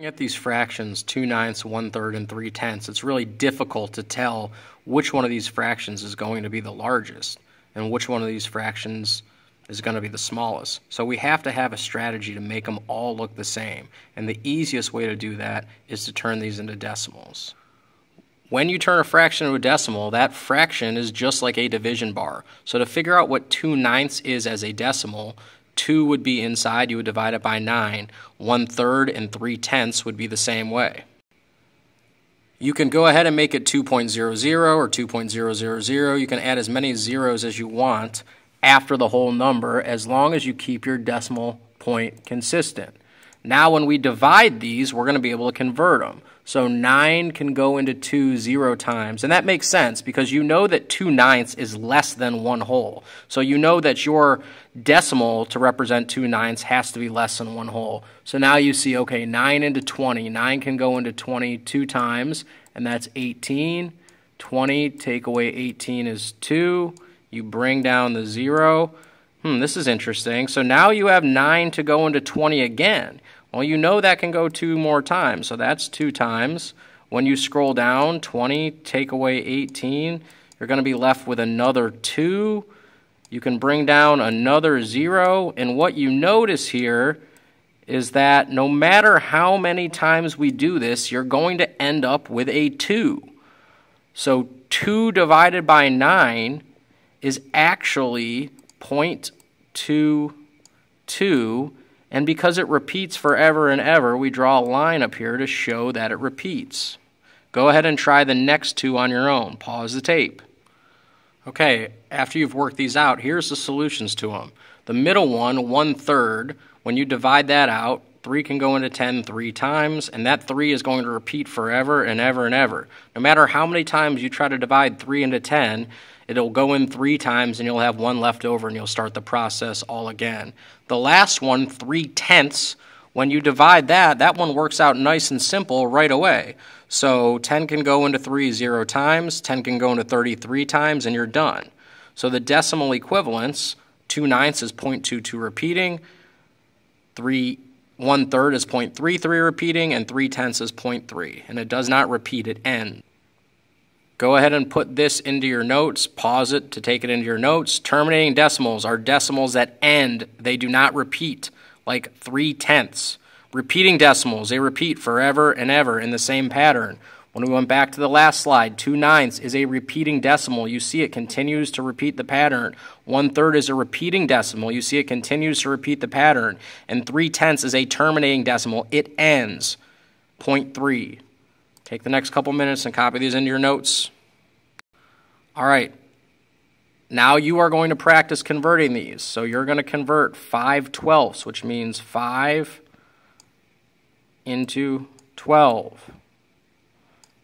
At these fractions, 2/9, 1/3, and 3/10, it's really difficult to tell which one of these fractions is going to be the largest and which one of these fractions is going to be the smallest. So we have to have a strategy to make them all look the same. And the easiest way to do that is to turn these into decimals. When you turn a fraction into a decimal, that fraction is just like a division bar. So to figure out what 2/9 is as a decimal, 2 would be inside, you would divide it by 9. 1/3 and 3/10 would be the same way. You can go ahead and make it 2.00 or 2.000. You can add as many zeros as you want after the whole number as long as you keep your decimal point consistent. Now when we divide these, we're going to be able to convert them. So 9 can go into 2 0 times. And that makes sense because you know that 2/9 is less than 1 whole. So you know that your decimal to represent 2/9 has to be less than 1 whole. So now you see, okay, 9 into 20. 9 can go into 20 2 times, and that's 18. 20, take away 18 is 2. You bring down the 0. This is interesting. So now you have 9 to go into 20 again. Well, you know that can go 2 more times, so that's 2 times. When you scroll down, 20, take away 18, you're going to be left with another 2. You can bring down another 0, and what you notice here is that no matter how many times we do this, you're going to end up with a 2. So 2 divided by 9 is actually 0.22, and because it repeats forever and ever, we draw a line up here to show that it repeats. Go ahead and try the next 2 on your own. Pause the tape. Okay, after you've worked these out, here's the solutions to them. The middle one, 1/3, when you divide that out, 3 can go into 10 3 times, and that 3 is going to repeat forever and ever and ever. No matter how many times you try to divide 3 into 10, it'll go in 3 times and you'll have 1 left over and you'll start the process all again. The last one, 3/10, when you divide that one works out nice and simple right away. So 10 can go into 3 0 times, 10 can go into 33 times, and you're done. So the decimal equivalence, 2/9 is 0.22 repeating, 1/3 is 0.33 repeating, and 3/10 is 0.3. And it does not repeat, it ends. Go ahead and put this into your notes. Pause it to take it into your notes. Terminating decimals are decimals that end. They do not repeat, like 3/10. Repeating decimals, they repeat forever and ever in the same pattern. When we went back to the last slide, 2/9 is a repeating decimal. You see it continues to repeat the pattern. 1/3 is a repeating decimal. You see it continues to repeat the pattern. And 3/10 is a terminating decimal. It ends. 0.3. Take the next couple minutes and copy these into your notes. All right. Now you are going to practice converting these. So you're going to convert 5/12, which means 5 into 12.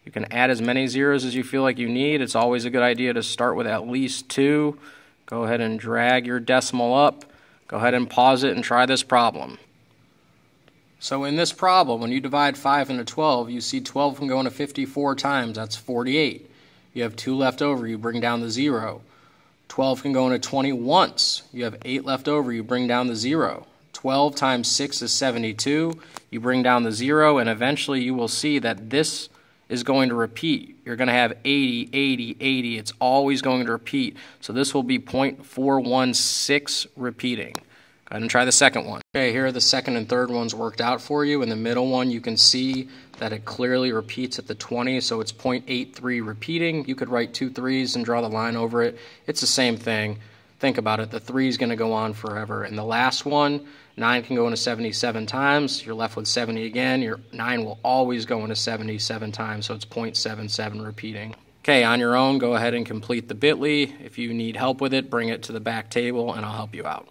You can add as many zeros as you feel like you need. It's always a good idea to start with at least 2. Go ahead and drag your decimal up. Go ahead and pause it and try this problem. So in this problem, when you divide 5 into 12, you see 12 can go into 54 times. That's 48. You have 2 left over. You bring down the 0. 12 can go into 20 once. You have 8 left over. You bring down the 0. 12 times 6 is 72. You bring down the 0, and eventually you will see that this is going to repeat. You're going to have 80, 80, 80. It's always going to repeat. So this will be 0.416 repeating. Go ahead and try the second one. Okay, here are the second and third ones worked out for you. In the middle one, you can see that it clearly repeats at the 20, so it's 0.83 repeating. You could write 2 3s and draw the line over it. It's the same thing. Think about it. The 3 is going to go on forever. And the last one, 9 can go into 77 times. You're left with 70 again. Your 9 will always go into 77 times, so it's 0.77 repeating. Okay, on your own, go ahead and complete the bit.ly. If you need help with it, bring it to the back table, and I'll help you out.